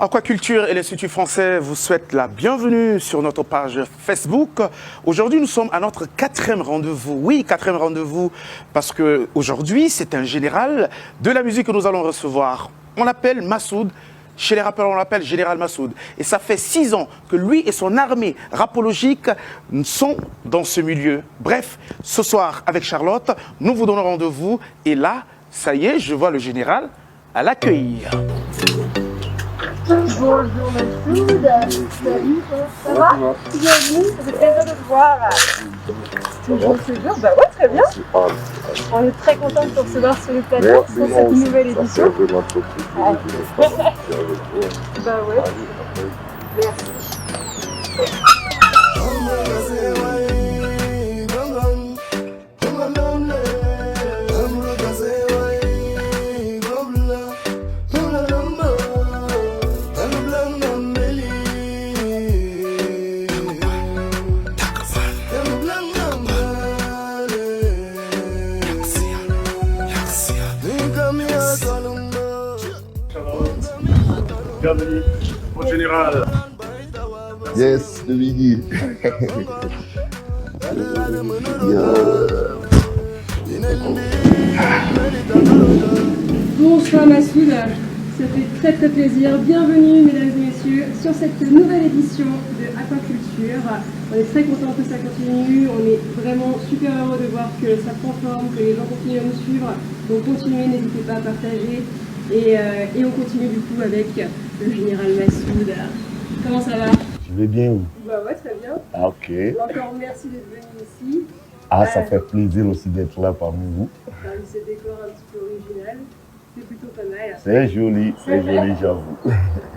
Aquaculture et l'Institut français vous souhaitent la bienvenue sur notre page Facebook. Aujourd'hui, nous sommes à notre 4e rendez-vous. Oui, 4e rendez-vous, parce qu'aujourd'hui, c'est un général de la musique que nous allons recevoir. On l'appelle Massoud. Chez les rappeurs, on l'appelle Général Massoud. Et ça fait 6 ans que lui et son armée rapologique sont dans ce milieu. Bref, ce soir, avec Charlotte, nous vous donnons rendez-vous. Et là, ça y est, je vois le général à l'accueillir. Bonjour Massoud, salut, ça va? Bienvenue, ça fait plaisir de te voir. Toujours ce jour, bah ouais, très bien. On est très content de te recevoir sur le plateau pour cette nouvelle édition. Bah ouais, merci. Bienvenue au général. Yes, le Biggie. Bonsoir Massoud, ça fait très plaisir. Bienvenue mesdames et messieurs sur cette nouvelle édition de Aquaculture. On est très content que ça continue, on est vraiment super heureux de voir que ça prend forme, que les gens continuent à nous suivre. Donc continuez, n'hésitez pas à partager. Et on continue du coup avec le général Massoud. Comment ça va? Je vais bien. Bah ouais, très bien. Ah, ok. Encore merci d'être venu ici. Ah, ça fait plaisir aussi d'être là parmi vous. Parmi ce décor un petit peu original, c'est plutôt pas mal. C'est joli, j'avoue.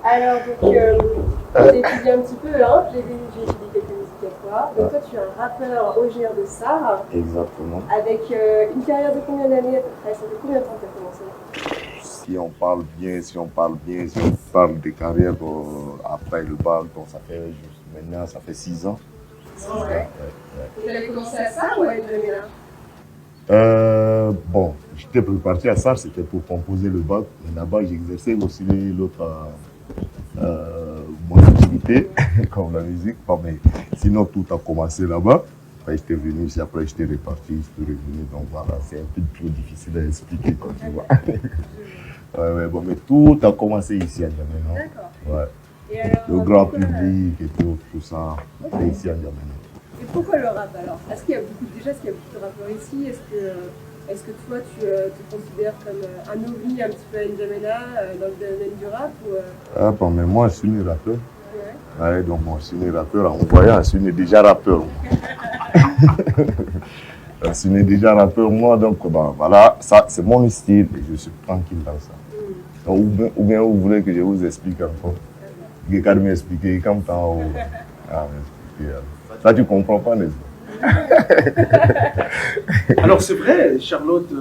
Alors, donc, j'ai étudié un petit peu, hein. J'ai étudié quelques musiques à toi. Donc, toi, tu es un rappeur originaire de Sarre. Exactement. Avec une carrière de combien d'années à peu près? Ça fait combien de temps que tu as commencé? Si on parle bien, si on parle de carrière après le bac, donc ça fait maintenant, ça fait 6 ans. Ouais. Vous avez commencé à Sarre ou à N'Djamena? Bon, j'étais parti à Sarre, c'était pour composer le bac. Mais là-bas, j'exerçais aussi l'autre mon activité, comme la musique. Bon, mais sinon, tout a commencé là-bas. Après, j'étais venu ici, après, j'étais reparti, je suis revenu. Donc voilà, c'est un peu plus difficile à expliquer, quand tu vois. Ouais, bon, mais tout a commencé ici à N'Djamena. D'accord. Ouais. Et alors, Le grand public et tout ça, c'est ici à N'Djamena. Et pourquoi le rap alors? Est-ce qu'il y a beaucoup de rappeurs ici? Est-ce que toi tu te considères comme un ovni un petit peu à N'Djamena dans le domaine du rap ou Ah bon, mais moi je suis né rappeur. Ouais. Ouais, donc moi je suis né rappeur. En voyant, je suis né déjà rappeur. Je suis né déjà rappeur, moi, donc bah, voilà, ça c'est mon style et je suis tranquille dans ça. Donc, ou bien vous voulez que je vous explique encore? Quelqu'un m'expliquer comme ça. Ça, tu comprends pas, n'est-ce pas? Alors c'est vrai, Charlotte,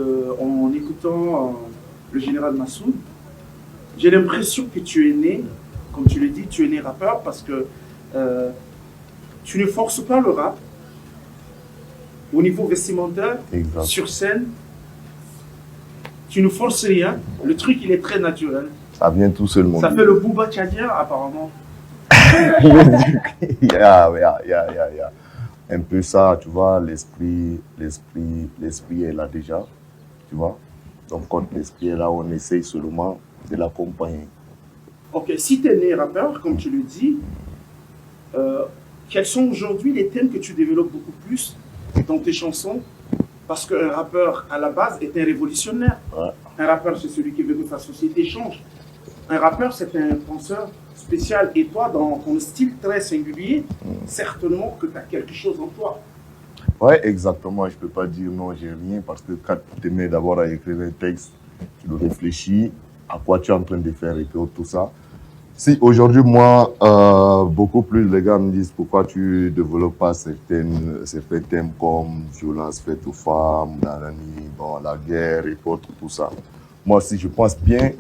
en écoutant le général Massoud, j'ai l'impression que tu es né, comme tu le dis, tu es né rappeur parce que tu ne forces pas le rap au niveau vestimentaire, Exact. sur scène. Tu ne forces rien, le truc il est très naturel. Ça vient tout seulement. Ça fait le Booba tchadien apparemment. Il y a un peu ça, tu vois, l'esprit est là déjà, tu vois. Donc quand l'esprit est là, on essaye seulement de l'accompagner. Ok, si tu es né rappeur, comme tu le dis, quels sont aujourd'hui les thèmes que tu développes beaucoup plus dans tes chansons? Parce qu'un rappeur, à la base, est un révolutionnaire. Ouais. Un rappeur, c'est celui qui veut que sa société change. Un rappeur, c'est un penseur spécial. Et toi, dans ton style très singulier, certainement que tu as quelque chose en toi. Ouais, exactement. Je ne peux pas dire non, j'ai rien, parce que quand tu te mets d'abord à écrire un texte, tu dois réfléchir à quoi tu es en train de faire et tout ça. Si aujourd'hui, moi, beaucoup plus les gars me disent pourquoi tu ne développes pas certains thèmes comme violence faite aux femmes, bon, la guerre et autres, tout ça. Moi, si je pense bien,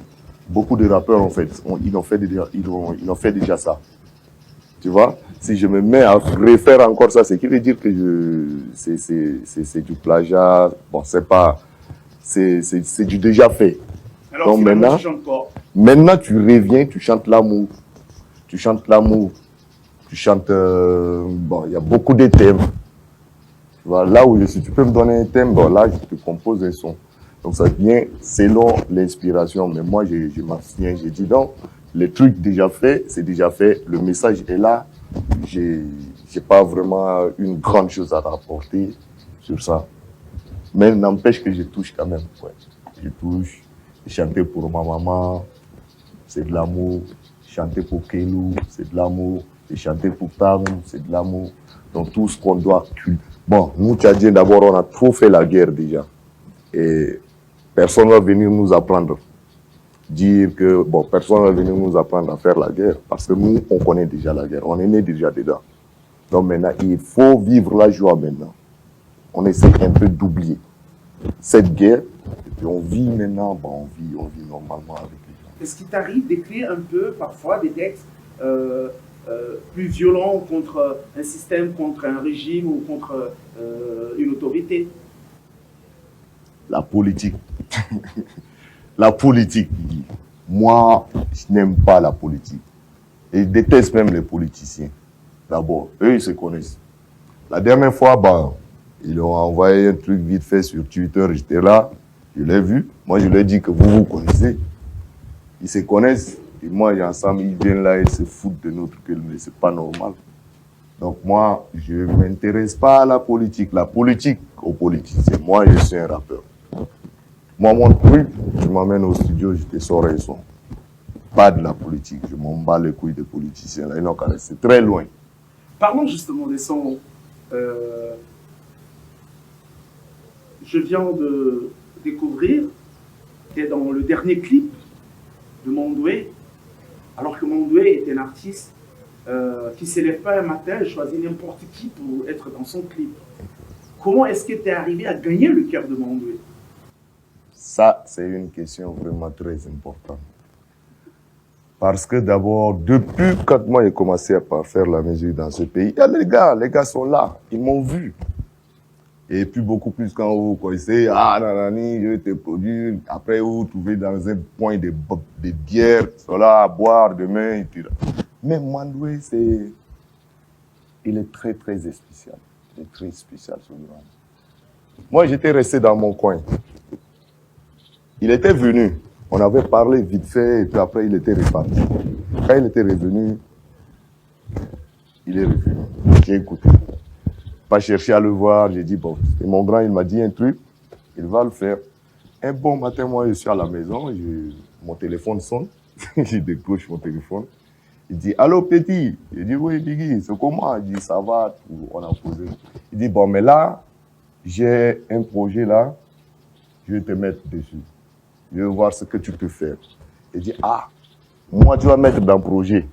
beaucoup de rappeurs, en fait, ils ont fait déjà ça. Tu vois? Si je me mets à refaire encore ça, c'est qui veut dire que c'est du plagiat. Bon, c'est du déjà fait. Alors, Donc finalement, tu chantes quoi? maintenant, tu reviens, tu chantes l'amour. Tu chantes l'amour. Tu chantes... bon, il y a beaucoup de thèmes. Tu vois, là où je suis, tu peux me donner un thème, bon, là, je te compose un son. Donc, ça vient selon l'inspiration. Mais moi, je m'abstiens. J'ai dit non, les trucs déjà faits, c'est déjà fait. Le message est là. J'ai pas vraiment une grande chose à rapporter sur ça. Mais n'empêche que je touche quand même. Ouais. Je touche. Chanter pour ma maman, c'est de l'amour. Chanter pour Kelou, c'est de l'amour. Et chanter pour Tam, c'est de l'amour. Donc tout ce qu'on doit cultiver. Bon, nous, Tchadiens, d'abord, on a trop fait la guerre déjà. Et personne ne va venir nous apprendre. Dire que, bon, personne ne va venir nous apprendre à faire la guerre. Parce que nous, on connaît déjà la guerre. On est né déjà dedans. Donc maintenant, il faut vivre la joie maintenant. On essaie un peu d'oublier cette guerre. Et puis on vit maintenant, bon, on vit normalement avec les gens. Est-ce qu'il t'arrive d'écrire un peu, parfois, des textes plus violents contre un système, contre un régime ou contre une autorité? La politique. La politique. Moi, je n'aime pas la politique. Et je déteste même les politiciens. D'abord, eux, ils se connaissent. La dernière fois, bah, ils ont envoyé un truc vite fait sur Twitter. J'étais là, je l'ai vu. Moi, je leur ai dit que vous connaissez. Ils se connaissent. Et moi, ensemble, ils viennent là, ils se foutent de notre gueule. Mais c'est pas normal. Donc moi, je ne m'intéresse pas à la politique. La politique aux politiciens. Moi, je suis un rappeur. Moi, mon truc, tu m'amènes au studio, je te sors un son. Pas de la politique. Je m'en bats les couilles des politiciens. Là, ils n'ont qu'à rester très loin. Parlons justement des sons. Je viens de découvrir que dans le dernier clip de Mondoué, alors que Mondoué est un artiste qui ne s'élève pas un matin et choisit n'importe qui pour être dans son clip. Comment est-ce que tu es arrivé à gagner le cœur de Mondoué? Ça, c'est une question vraiment très importante. Parce que d'abord, depuis quand moi j'ai commencé à faire la musique dans ce pays, il y a les gars sont là, ils m'ont vu. Et puis beaucoup plus quand vous connaissez, ah nanani, je te produis, après vous trouvez dans un point de bière, ils sont là à boire demain, et puis là. Mais Mondoué, il est très très spécial. Il est très spécial ce gars. Moi j'étais resté dans mon coin. Il était venu, on avait parlé vite fait, et puis après il était reparti. Quand il était revenu, il est revenu. J'ai écouté. Pas cherché à le voir, j'ai dit, bon, c'est mon grand, il m'a dit un truc, il va le faire. Un bon matin, moi, je suis à la maison, mon téléphone sonne, je décroche mon téléphone. Il dit, allô, petit? Je dis, oui, Biggie, c'est comment? Il dit, ça va, on a posé. Il dit, bon, mais là, j'ai un projet là, je vais te mettre dessus. Je vais voir ce que tu peux faire. Il dit, ah, moi, tu vas mettre dans le projet.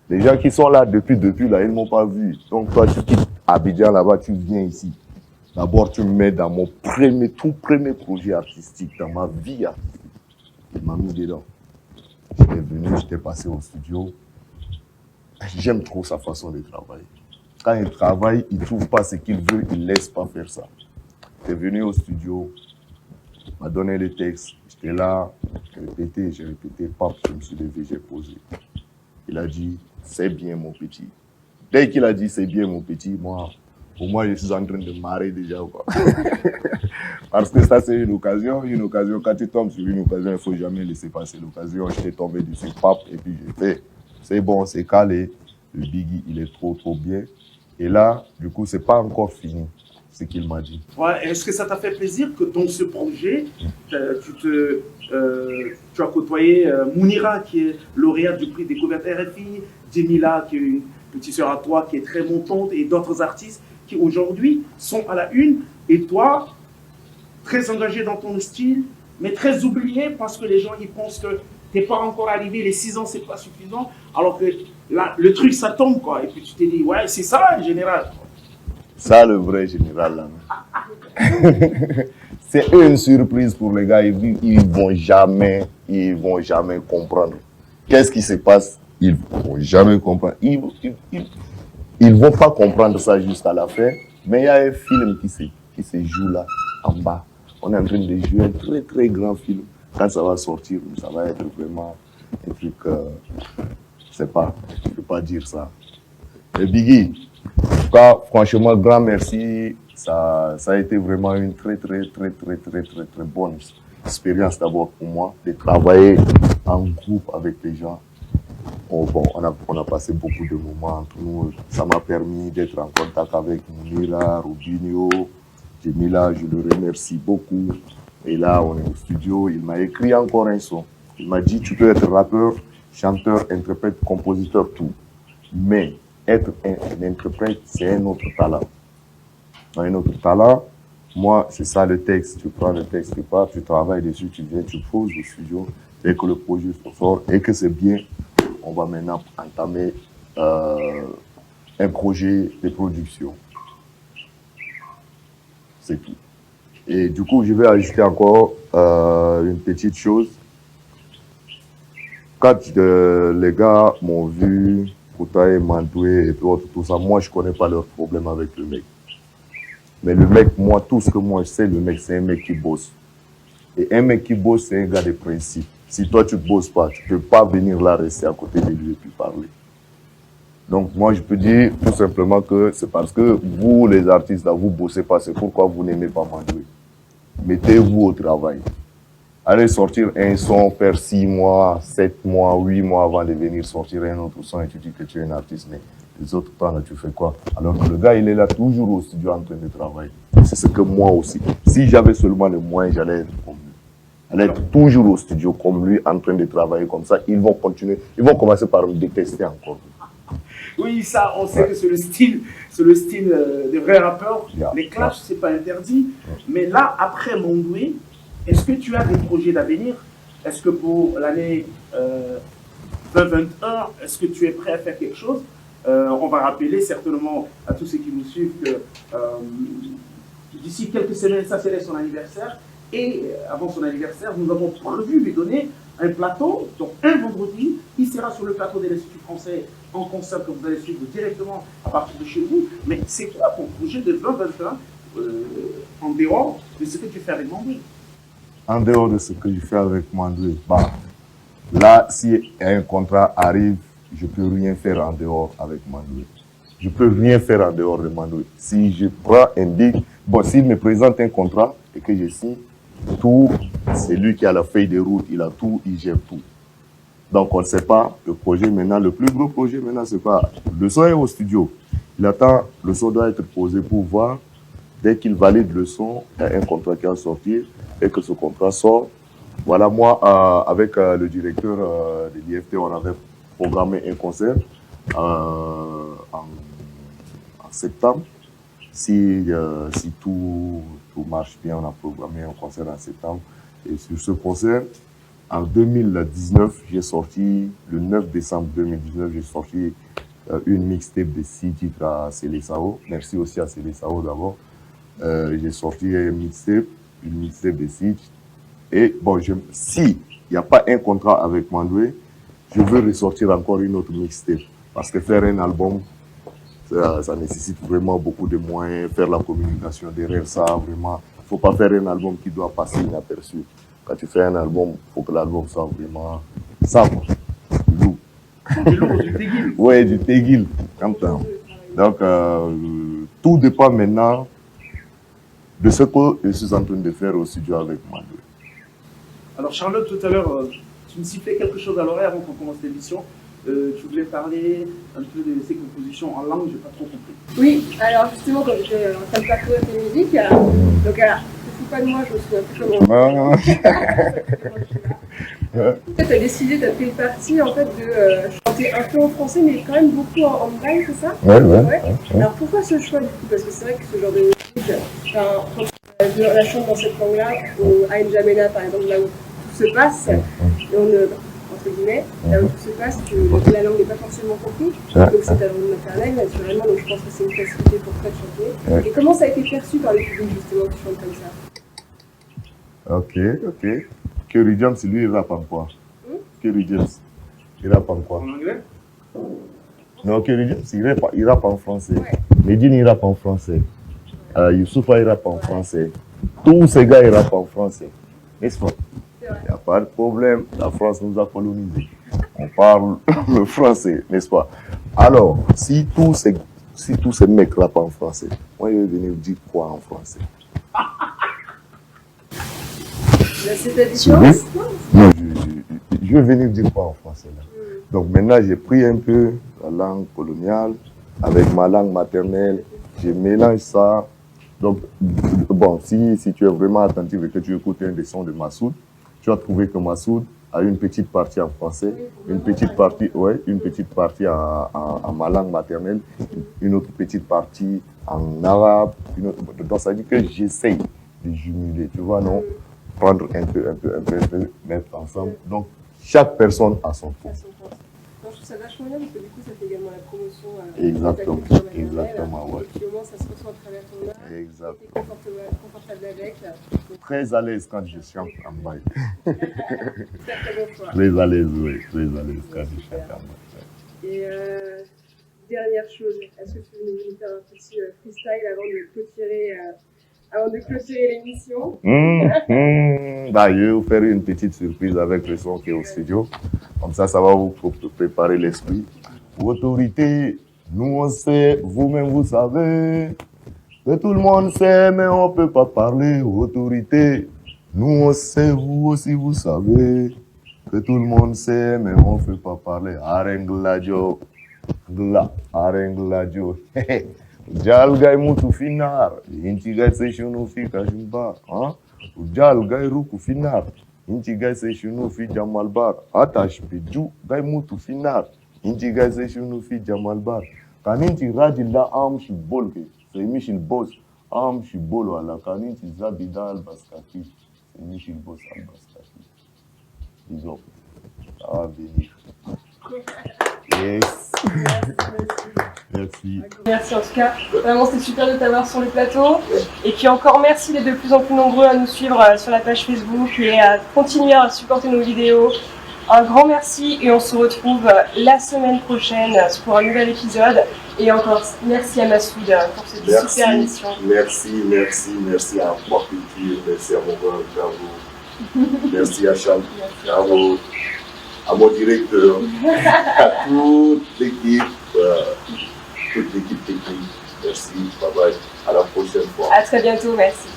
Les gens qui sont là depuis là, ils ne m'ont pas vu. Donc toi, tu quittes Abidjan là-bas, tu viens ici. D'abord, tu me mets dans mon tout premier projet artistique, dans ma vie artistique. Il m'a mis dedans. J'étais venu, j'étais passé au studio. J'aime trop sa façon de travailler. Quand il travaille, il ne trouve pas ce qu'il veut, il ne laisse pas faire ça. J'étais venu au studio, il m'a donné les textes. J'étais là, j'ai répété, paf, je me suis levé, j'ai posé. Il a dit, c'est bien mon petit. Dès qu'il a dit, c'est bien mon petit, moi, pour moi, je suis en train de marrer déjà. Quoi. Parce que ça, c'est une occasion. Quand tu tombes sur une occasion, il ne faut jamais laisser passer l'occasion. J'étais tombé dessus, pap, et puis j'ai fait, c'est bon, c'est calé. Le Biggie, il est trop, trop bien. Et là, du coup, c'est pas encore fini, ce qu'il m'a dit. Ouais, est-ce que ça t'a fait plaisir que dans ce projet, tu as côtoyé Mounira, qui est lauréate du prix Découverte RFI, Djemila, qui est une petite sœur à toi, qui est très montante, et d'autres artistes qui aujourd'hui sont à la une, et toi, très engagé dans ton style, mais très oublié parce que les gens ils pensent que tu n'es pas encore arrivé, les 6 ans c'est pas suffisant, alors que là, le truc ça tombe quoi, et puis tu t'es dit, ouais, c'est ça le général. Ça, le vrai général là. C'est une surprise pour les gars, ils vont jamais comprendre. Qu'est-ce qui se passe? Ils vont jamais comprendre. Ils vont pas comprendre ça jusqu'à la fin, mais il y a un film qui se joue là, en bas. On est en train de jouer un très très grand film. quand ça va sortir, ça va être vraiment un truc, je sais pas, je ne peux pas dire ça. Mais Biggie, en tout cas, franchement, grand merci. Ça a été vraiment une très bonne expérience d'abord pour moi, de travailler en groupe avec les gens. Oh, bon, on a passé beaucoup de moments entre nous. Ça m'a permis d'être en contact avec Mounira, Robinho, Jemila, je le remercie beaucoup. Et là, on est au studio, il m'a écrit encore un son. Il m'a dit, tu peux être rappeur, chanteur, interprète, compositeur, tout. Mais être un interprète, c'est un autre talent. Un autre talent, moi, c'est ça le texte. Tu prends le texte, tu pars, tu travailles dessus, tu viens, tu poses au studio. Dès que le projet sort et que c'est bien, on va maintenant entamer un projet de production. C'est tout. Et du coup, je vais ajouter encore une petite chose. Quand les gars m'ont vu, Koutaï, Mandoué et tout ça, moi, je ne connais pas leurs problèmes avec le mec. Mais le mec, moi, tout ce que moi je sais, le mec, c'est un mec qui bosse. Et un mec qui bosse, c'est un gars de principe. Si toi, tu ne bosses pas, tu ne peux pas venir là, rester à côté de lui et puis parler. Donc, moi, je peux dire tout simplement que c'est parce que vous, les artistes, là, vous ne bossez pas. C'est pourquoi vous n'aimez pas Mandoué. Mettez-vous au travail. Allez sortir un son, faire 6 mois, 7 mois, 8 mois avant de venir sortir un autre son et tu dis que tu es un artiste. Mais les autres temps, là, tu fais quoi? Alors que le gars, il est là toujours au studio en train de travailler. C'est ce que moi aussi. Si j'avais seulement les moyens, j'allais être comme lui. J'allais être toujours au studio comme lui, en train de travailler comme ça. Ils vont continuer. Ils vont commencer par me détester encore. Oui, ça, on sait que c'est le style des vrais rappeurs. Les clashs, c'est pas interdit. Mais là, après Mandoué, est-ce que tu as des projets d'avenir? Est-ce que pour l'année 2021, est-ce que tu es prêt à faire quelque chose? On va rappeler certainement à tous ceux qui nous suivent que d'ici quelques semaines, ça c'est son anniversaire. Et avant son anniversaire, nous avons prévu lui donner un plateau. Donc un vendredi, il sera sur le plateau de l'Institut français en concert que vous allez suivre directement à partir de chez vous. Mais c'est quoi ton projet de 2021 en dehors de ce que tu fais avec Mandoué? En dehors de ce que je fais avec Mandoué, bah, là, si un contrat arrive, je ne peux rien faire en dehors avec Mandoué. Je ne peux rien faire en dehors de Mandoué. Si je prends un big, bon, s'il me présente un contrat et que je signe, tout, c'est lui qui a la feuille de route, il a tout, il gère tout. Donc on ne sait pas, le projet maintenant, le plus gros projet maintenant, c'est pas, le son est au studio. Il attend, le son doit être posé pour voir, dès qu'il valide le son, il y a un contrat qui va sortir, et que ce contrat sort. Voilà, moi, avec le directeur de l'IFT, on avait programmé un concert en septembre. Si tout marche bien, on a programmé un concert en septembre. Et sur ce concert, en 2019, j'ai sorti, le 9 décembre 2019, j'ai sorti une mixtape de 6 titres à Célessao. Merci aussi à Célessao d'abord. J'ai sorti une mixtape de 6 titres. Et bon, si il n'y a pas un contrat avec Mandoué, je veux ressortir encore une autre mixtape. Parce que faire un album, ça nécessite vraiment beaucoup de moyens, faire la communication derrière ça, vraiment. Il ne faut pas faire un album qui doit passer inaperçu. Quand tu fais un album, il faut que l'album soit vraiment ça, lourd. Du lourd, du téguil. Oui, du téguil. Donc, tout dépend maintenant de ce que je suis en train de faire au studio avec Mandoué. Alors Charlotte, tout à l'heure, tu me sifflais quelque chose à l'oreille avant qu'on commence l'émission. Tu voulais parler un peu de ces compositions en langue, je n'ai pas trop compris. Oui, alors justement, quand j'étais en train de parcourir tes musiques, donc ne fous pas de moi, je me souviens plus comment. Tu as décidé, tu as fait une partie en fait de chanter un peu en français, mais quand même beaucoup en braille, c'est ça? Ouais. Alors pourquoi ce choix du coup? Parce que c'est vrai que ce genre de musique, quand tu la chantes dans cette langue-là, à N'Djamena par exemple, là où tout se passe, et on entre guillemets, là où tout se passe, que la langue n'est pas forcément comprise, donc c'est ta langue maternelle naturellement, donc je pense que c'est une facilité pour toi de chanter. Et comment ça a été perçu par le public justement que tu chantes comme ça? Ok. Kerry James, lui, il rappe en quoi? Kerry James, il rappe en quoi? En anglais? Non, Kerry James, il rappe en français. Medine, il rappe en français. Youssoufa, il rappe en français. Tous ces gars, ils rappent en français. N'est-ce pas? Il n'y a pas de problème. La France nous a colonisés. On parle le français, n'est-ce pas? Alors, si tous ces mecs rappent en français, moi, je vais venir dire quoi en français? C'est ta différence? Non, je vais venir dire quoi en français là. Donc maintenant, j'ai pris un peu la langue coloniale avec ma langue maternelle. Je mélange ça. Donc, bon, si tu es vraiment attentif et que tu écoutes un des sons de Massoud, tu vas trouver que Massoud a une petite partie en français, une petite partie en ma langue maternelle, une autre petite partie en arabe. Donc ça dit que j'essaye de jumeler, tu vois, non? Prendre un peu, mettre ensemble. Donc, chaque personne a son tour. Je trouve ça vachement bien parce que du coup, ça fait également la promotion. Exactement, ouais. Et au moins, ça se ressent à travers ton art. Exactement. Tu es confortable avec. Très à l'aise quand je chante en bail. Très bon choix. Très à l'aise, oui. Très à l'aise quand je chante en bail. Et dernière chose, est-ce que tu veux nous faire un petit freestyle avant de clôturer l'émission? Bah, je vais vous faire une petite surprise avec le son qui est au studio. Comme ça va vous préparer l'esprit. Autorité, nous on sait, vous-même vous savez. Que tout le monde sait, mais on ne peut pas parler. Autorité, nous on sait, vous aussi vous savez. Que tout le monde sait, mais on ne peut pas parler. Arengladio, arengladio. Ujal gai mutu finar, inti gai se shunu fi kashimbar. Ujal gai ruku finar, inti gai se shunu fi jamalbar. Atash piju gai mutu finar, inti gai se shunu fi jamalbar. Kaninti rajilla am shibolke, se mishil boss am shibolo ala kaninti zabida al baskati, se mishil boss al baskati. Disons, ça va venir. Yes. Merci. Merci en tout cas. Vraiment, c'est super de t'avoir sur le plateau. Et puis encore merci d'être de plus en plus nombreux à nous suivre sur la page Facebook et à continuer à supporter nos vidéos. Un grand merci et on se retrouve la semaine prochaine pour un nouvel épisode. Et encore merci à Massoud pour cette super émission. Merci à Moi Culture, merci à mon grand Bravo. Merci à Charles, bravo. À mon directeur, à toute l'équipe technique. Merci, bye bye, à la prochaine fois. À très bientôt, merci.